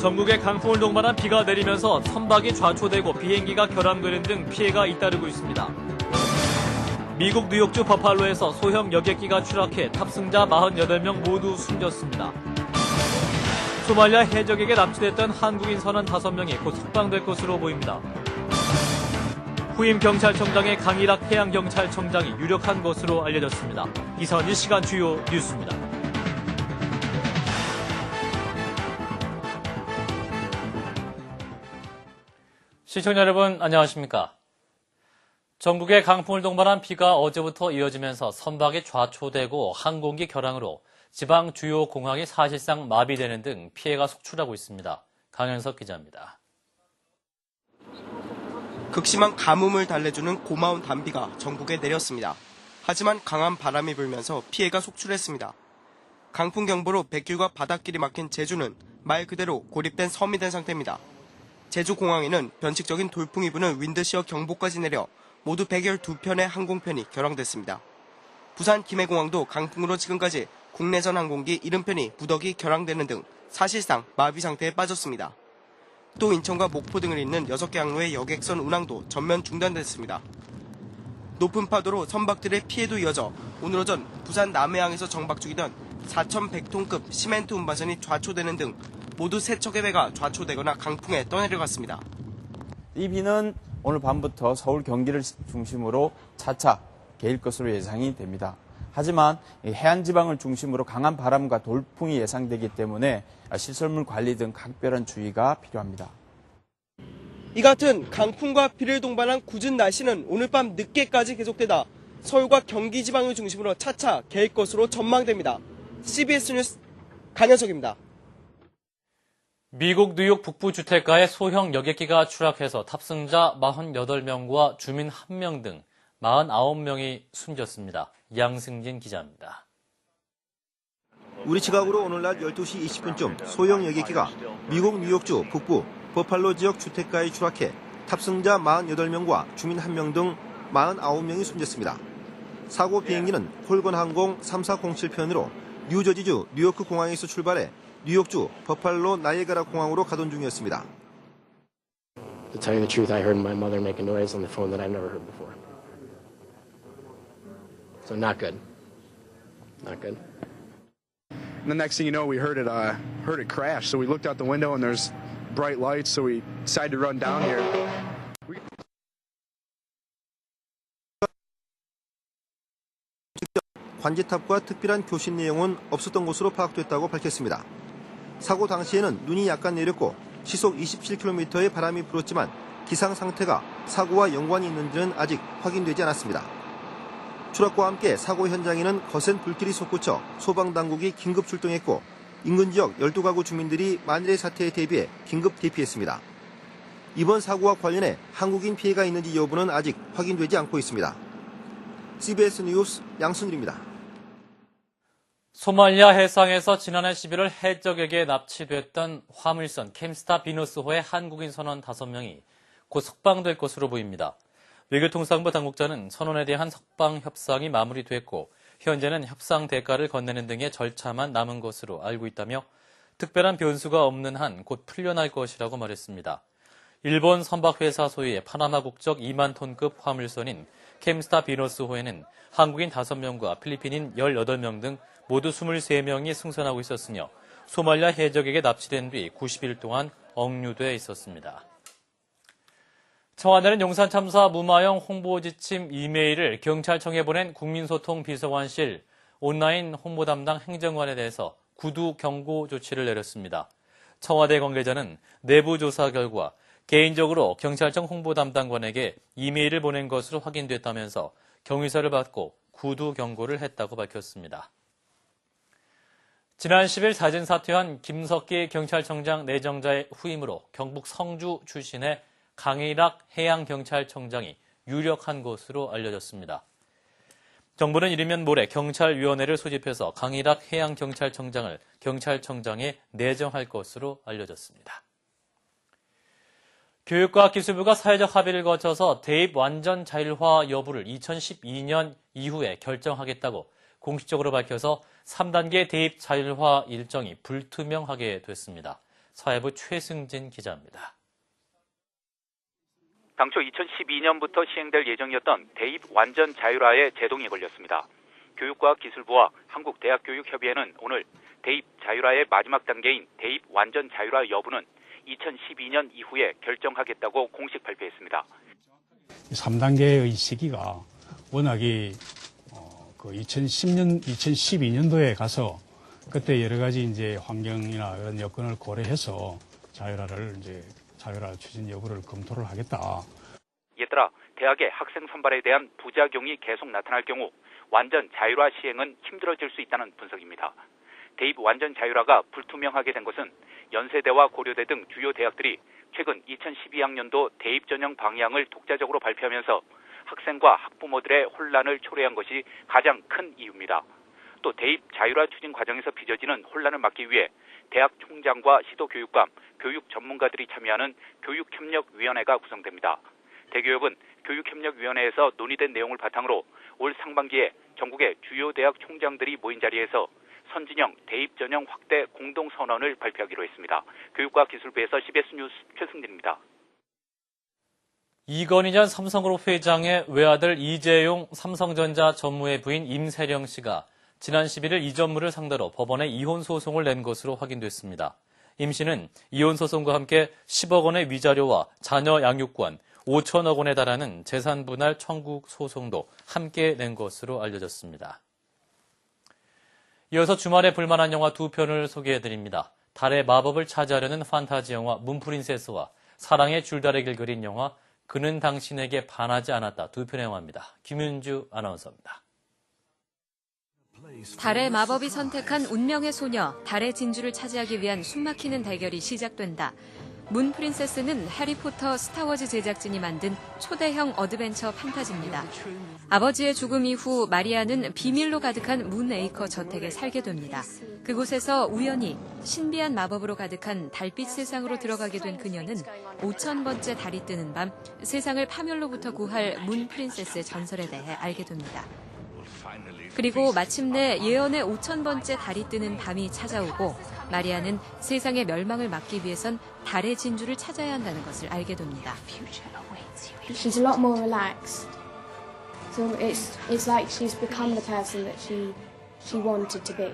전국에 강풍을 동반한 비가 내리면서 선박이 좌초되고 비행기가 결항되는 등 피해가 잇따르고 있습니다. 미국 뉴욕주 버팔로에서 소형 여객기가 추락해 탑승자 48명 모두 숨졌습니다. 소말리아 해적에게 납치됐던 한국인 선원 5명이 곧 석방될 것으로 보입니다. 후임 경찰청장의 강일학 해양경찰청장이 유력한 것으로 알려졌습니다. 이상은 이 시간 주요 뉴스입니다. 시청자 여러분 안녕하십니까? 전국에 강풍을 동반한 비가 어제부터 이어지면서 선박이 좌초되고 항공기 결항으로 지방 주요 공항이 사실상 마비되는 등 피해가 속출하고 있습니다. 강현석 기자입니다. 극심한 가뭄을 달래주는 고마운 단비가 전국에 내렸습니다. 하지만 강한 바람이 불면서 피해가 속출했습니다. 강풍경보로 뱃길과 바닷길이 막힌 제주는 말 그대로 고립된 섬이 된 상태입니다. 제주공항에는 변칙적인 돌풍이 부는 윈드시어 경보까지 내려 모두 112편의 항공편이 결항됐습니다. 부산 김해공항도 강풍으로 지금까지 국내선 항공기 70편이 부덕이 결항되는 등 사실상 마비 상태에 빠졌습니다. 또 인천과 목포 등을 잇는 6개 항로의 여객선 운항도 전면 중단됐습니다. 높은 파도로 선박들의 피해도 이어져 오늘 오전 부산 남해항에서 정박 중이던 4,100톤급 시멘트 운반선이 좌초되는 등 모두 3척의 배가 좌초되거나 강풍에 떠내려갔습니다. 이 비는 오늘 밤부터 서울 경기를 중심으로 차차 개일 것으로 예상이 됩니다. 하지만 해안 지방을 중심으로 강한 바람과 돌풍이 예상되기 때문에 시설물 관리 등 각별한 주의가 필요합니다. 이 같은 강풍과 비를 동반한 궂은 날씨는 오늘 밤 늦게까지 계속되다 서울과 경기 지방을 중심으로 차차 개일 것으로 전망됩니다. CBS 뉴스 강현석입니다. 미국 뉴욕 북부 주택가에 소형 여객기가 추락해서 탑승자 48명과 주민 1명 등 49명이 숨졌습니다. 양승진 기자입니다. 우리 시각으로 오늘날 12시 20분쯤 소형 여객기가 미국 뉴욕주 북부 버팔로 지역 주택가에 추락해 탑승자 48명과 주민 1명 등 49명이 숨졌습니다. 사고 비행기는 콜건 항공 3407편으로 뉴저지주 뉴요크 공항에서 출발해 뉴욕주 버팔로 나이아가라 공항으로 가던 중이었습니다. To tell you the truth, I heard my mother make a noise on the phone that I've never heard before. So not good. Not good. And the next thing you know, we heard it crash. So we looked out the window and there's bright lights. So we decided to run down here. 관제탑과 특별한 교신 내용은 없었던 것으로 파악됐다고 밝혔습니다. 사고 당시에는 눈이 약간 내렸고 시속 27km의 바람이 불었지만 기상 상태가 사고와 연관이 있는지는 아직 확인되지 않았습니다. 추락과 함께 사고 현장에는 거센 불길이 솟구쳐 소방당국이 긴급 출동했고 인근 지역 12가구 주민들이 만일의 사태에 대비해 긴급 대피했습니다. 이번 사고와 관련해 한국인 피해가 있는지 여부는 아직 확인되지 않고 있습니다. CBS 뉴스 양순일입니다. 소말리아 해상에서 지난해 11월 해적에게 납치됐던 화물선 캠스타 비너스호의 한국인 선원 5명이 곧 석방될 것으로 보입니다. 외교통상부 당국자는 선원에 대한 석방 협상이 마무리됐고 현재는 협상 대가를 건네는 등의 절차만 남은 것으로 알고 있다며 특별한 변수가 없는 한 곧 풀려날 것이라고 말했습니다. 일본 선박회사 소유의 파나마 국적 2만 톤급 화물선인 캠스타 비너스호에는 한국인 5명과 필리핀인 18명 등 모두 23명이 승선하고 있었으며 소말리아 해적에게 납치된 뒤 90일 동안 억류돼 있었습니다. 청와대는 용산 참사 무마형 홍보 지침 이메일을 경찰청에 보낸 국민소통비서관실 온라인 홍보 담당 행정관에 대해서 구두 경고 조치를 내렸습니다. 청와대 관계자는 내부 조사 결과 개인적으로 경찰청 홍보 담당관에게 이메일을 보낸 것으로 확인됐다면서 경위서를 받고 구두 경고를 했다고 밝혔습니다. 지난 10일 사진 사퇴한 김석기 경찰청장 내정자의 후임으로 경북 성주 출신의 강일학 해양경찰청장이 유력한 것으로 알려졌습니다. 정부는 이르면 모레 경찰위원회를 소집해서 강일학 해양경찰청장을 경찰청장에 내정할 것으로 알려졌습니다. 교육과학기술부가 사회적 합의를 거쳐서 대입 완전 자율화 여부를 2012년 이후에 결정하겠다고 공식적으로 밝혀서 3단계 대입 자율화 일정이 불투명하게 됐습니다. 사회부 최승진 기자입니다. 당초 2012년부터 시행될 예정이었던 대입 완전 자율화에 제동이 걸렸습니다. 교육과학기술부와 한국대학교육협의회는 오늘 대입 자율화의 마지막 단계인 대입 완전 자율화 여부는 2012년 이후에 결정하겠다고 공식 발표했습니다. 3단계의 시기가 워낙이 2012년도에 가서 그때 여러 가지 이제 환경이나 이런 여건을 고려해서 자율화 추진 여부를 검토를 하겠다. 이에 따라 대학의 학생 선발에 대한 부작용이 계속 나타날 경우 완전 자율화 시행은 힘들어질 수 있다는 분석입니다. 대입 완전 자율화가 불투명하게 된 것은 연세대와 고려대 등 주요 대학들이 최근 2012학년도 대입 전형 방향을 독자적으로 발표하면서 학생과 학부모들의 혼란을 초래한 것이 가장 큰 이유입니다. 또 대입 자율화 추진 과정에서 빚어지는 혼란을 막기 위해 대학 총장과 시도교육감, 교육 전문가들이 참여하는 교육협력위원회가 구성됩니다. 대교협은 교육협력위원회에서 논의된 내용을 바탕으로 올 상반기에 전국의 주요 대학 총장들이 모인 자리에서 선진형 대입 전형 확대 공동선언을 발표하기로 했습니다. 교육과학기술부에서 CBS 뉴스 최승진입니다. 이건희 전 삼성그룹 회장의 외아들 이재용 삼성전자 전무의 부인 임세령 씨가 지난 11일 이 전무를 상대로 법원에 이혼 소송을 낸 것으로 확인됐습니다. 임 씨는 이혼 소송과 함께 10억 원의 위자료와 자녀 양육권, 5천억 원에 달하는 재산 분할 청구 소송도 함께 낸 것으로 알려졌습니다. 이어서 주말에 볼만한 영화 두 편을 소개해드립니다. 달의 마법을 차지하려는 판타지 영화 문프린세스와 사랑의 줄다리기를 그린 영화 그는 당신에게 반하지 않았다 두 편의 영화입니다. 김윤주 아나운서입니다. 달의 마법이 선택한 운명의 소녀, 달의 진주를 차지하기 위한 숨막히는 대결이 시작된다. 문 프린세스는 해리포터 스타워즈 제작진이 만든 초대형 어드벤처 판타지입니다. 아버지의 죽음 이후 마리아는 비밀로 가득한 문 에이커 저택에 살게 됩니다. 그곳에서 우연히 신비한 마법으로 가득한 달빛 세상으로 들어가게 된 그녀는 5,000번째 달이 뜨는 밤 세상을 파멸로부터 구할 문 프린세스의 전설에 대해 알게 됩니다. 그리고 마침내 예언의 5,000번째 달이 뜨는 밤이 찾아오고 마리아는 세상의 멸망을 막기 위해선 달의 진주를 찾아야 한다는 것을 알게 됩니다. She's a lot more relaxed. So it's like she's become the person that she wanted to be.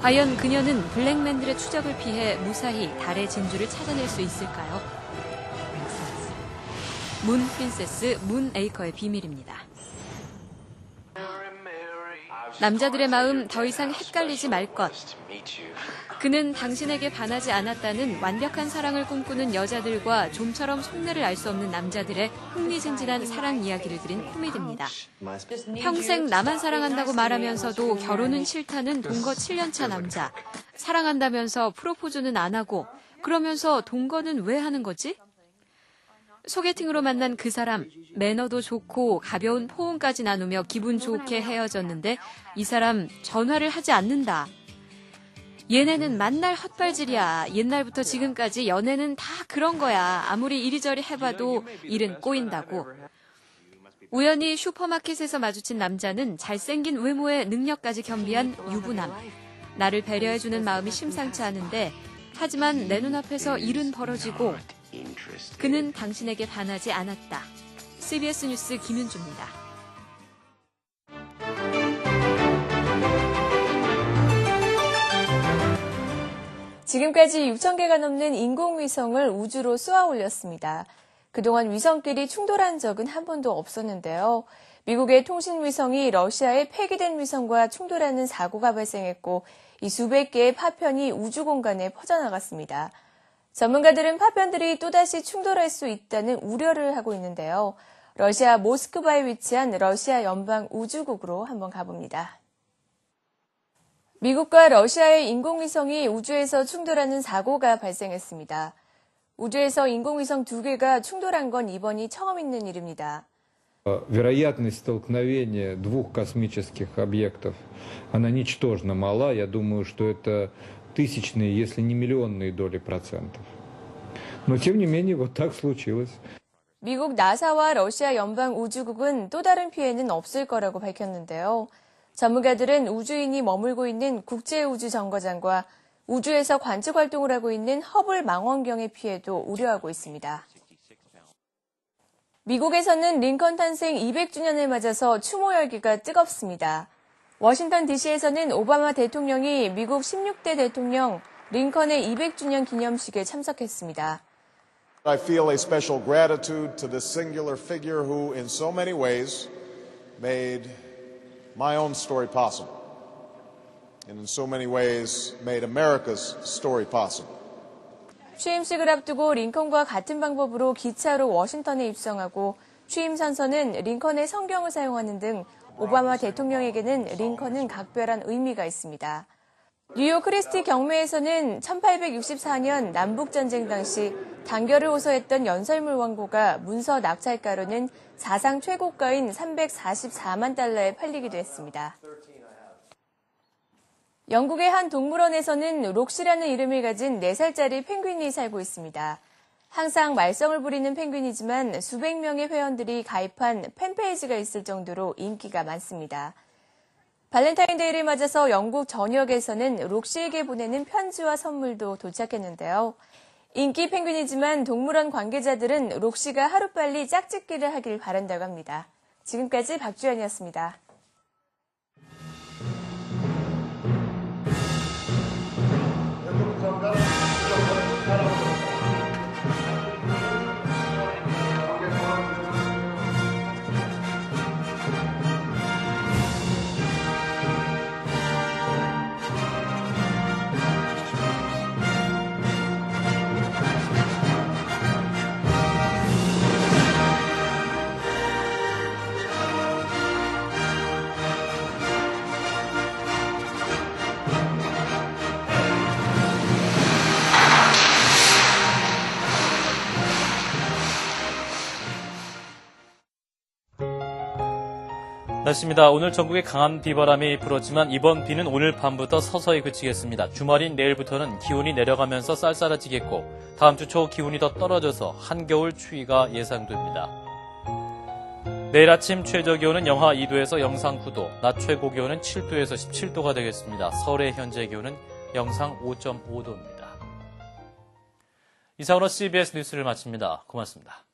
과연 그녀는 블랙맨들의 추적을 피해 무사히 달의 진주를 찾아낼 수 있을까요? 문 프린세스, 문 에이커의 비밀입니다. 남자들의 마음 더 이상 헷갈리지 말 것. 그는 당신에게 반하지 않았다는 완벽한 사랑을 꿈꾸는 여자들과 좀처럼 속내를 알 수 없는 남자들의 흥미진진한 사랑 이야기를 그린 코미디입니다. 평생 나만 사랑한다고 말하면서도 결혼은 싫다는 동거 7년차 남자. 사랑한다면서 프로포즈는 안 하고 그러면서 동거는 왜 하는 거지? 소개팅으로 만난 그 사람, 매너도 좋고 가벼운 포옹까지 나누며 기분 좋게 헤어졌는데 이 사람 전화를 하지 않는다. 얘네는 만날 헛발질이야. 옛날부터 지금까지 연애는 다 그런 거야. 아무리 이리저리 해봐도 일은 꼬인다고. 우연히 슈퍼마켓에서 마주친 남자는 잘생긴 외모에 능력까지 겸비한 유부남. 나를 배려해주는 마음이 심상치 않은데 하지만 내 눈앞에서 일은 벌어지고 그는 당신에게 반하지 않았다. CBS 뉴스 김윤주입니다. 지금까지 6,000개가 넘는 인공위성을 우주로 쏘아 올렸습니다. 그동안 위성끼리 충돌한 적은 한 번도 없었는데요. 미국의 통신위성이 러시아의 폐기된 위성과 충돌하는 사고가 발생했고 이 수백 개의 파편이 우주 공간에 퍼져나갔습니다. 전문가들은 파편들이 또다시 충돌할 수 있다는 우려를 하고 있는데요. 러시아 모스크바에 위치한 러시아 연방 우주국으로 한번 가봅니다. 미국과 러시아의 인공위성이 우주에서 충돌하는 사고가 발생했습니다. 우주에서 인공위성 두 개가 충돌한 건 이번이 처음 있는 일입니다. Вероятность столкновения двух космических объектов, она ничтожно мала. Я думаю, что это тысячные, если не миллионные доли процентов. Но тем не менее вот так случилось. 미국 나사와 러시아 연방 우주국은 또 다른 피해는 없을 거라고 밝혔는데요. 전문가들은 우주인이 머물고 있는 국제우주정거장과 우주에서 관측 활동을 하고 있는 허블 망원경의 피해도 우려하고 있습니다. 미국에서는 링컨 탄생 200주년을 맞아서 추모 열기가 뜨겁습니다. 워싱턴 DC에서는 오바마 대통령이 미국 16대 대통령 링컨의 200주년 기념식에 참석했습니다. I feel a special gratitude to this singular figure who in so many ways made my own story possible and in so many ways made America's story possible. 취임식을 앞두고 링컨과 같은 방법으로 기차로 워싱턴에 입성하고 취임 선서는 링컨의 성경을 사용하는 등 오바마 대통령에게는 링컨은 각별한 의미가 있습니다. 뉴욕 크리스티 경매에서는 1864년 남북전쟁 당시 단결을 호소했던 연설문 원고가 문서 낙찰가로는 사상 최고가인 344만 달러에 팔리기도 했습니다. 영국의 한 동물원에서는 록시라는 이름을 가진 4살짜리 펭귄이 살고 있습니다. 항상 말썽을 부리는 펭귄이지만 수백 명의 회원들이 가입한 팬페이지가 있을 정도로 인기가 많습니다. 발렌타인데이를 맞아서 영국 전역에서는 록시에게 보내는 편지와 선물도 도착했는데요. 인기 펭귄이지만 동물원 관계자들은 록시가 하루빨리 짝짓기를 하길 바란다고 합니다. 지금까지 박주연이었습니다. 날씨입니다. 오늘 전국에 강한 비바람이 불었지만 이번 비는 오늘 밤부터 서서히 그치겠습니다. 주말인 내일부터는 기온이 내려가면서 쌀쌀해지겠고 다음 주 초 기온이 더 떨어져서 한겨울 추위가 예상됩니다. 내일 아침 최저기온은 영하 2도에서 영상 9도, 낮 최고기온은 7도에서 17도가 되겠습니다. 서울의 현재 기온은 영상 5.5도입니다. 이상으로 CBS 뉴스를 마칩니다. 고맙습니다.